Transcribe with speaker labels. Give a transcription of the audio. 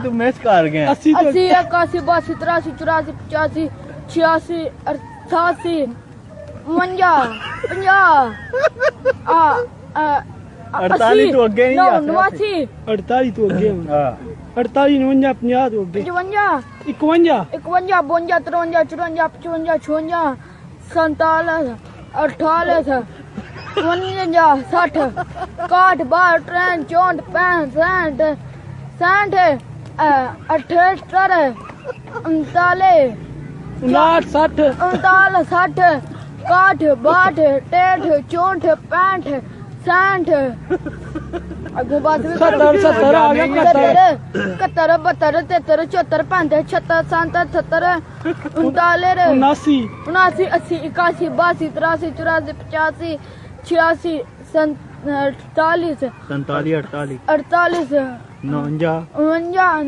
Speaker 1: तू मिस कर गया
Speaker 2: 80
Speaker 3: 80 81 82 83 84 85 86 88 52
Speaker 1: 48 तो अगे नहीं आया
Speaker 3: 89
Speaker 2: 48 तो अगे
Speaker 1: हां
Speaker 2: 48 49 50 तो अगे
Speaker 3: 55
Speaker 2: 51
Speaker 3: 51 52 53 54 55 56 57 58 60 61 62 63 64 65 68 39
Speaker 2: 59 60
Speaker 3: 59 60 61 62 63 64 65 अगो बात भी
Speaker 2: 70 70 आ गया
Speaker 3: 71 72 73 74 75 76 77 77
Speaker 2: 79
Speaker 3: 79 80 81 82 83 84 85 86 47
Speaker 1: 47 48
Speaker 3: 48
Speaker 1: 49
Speaker 3: 59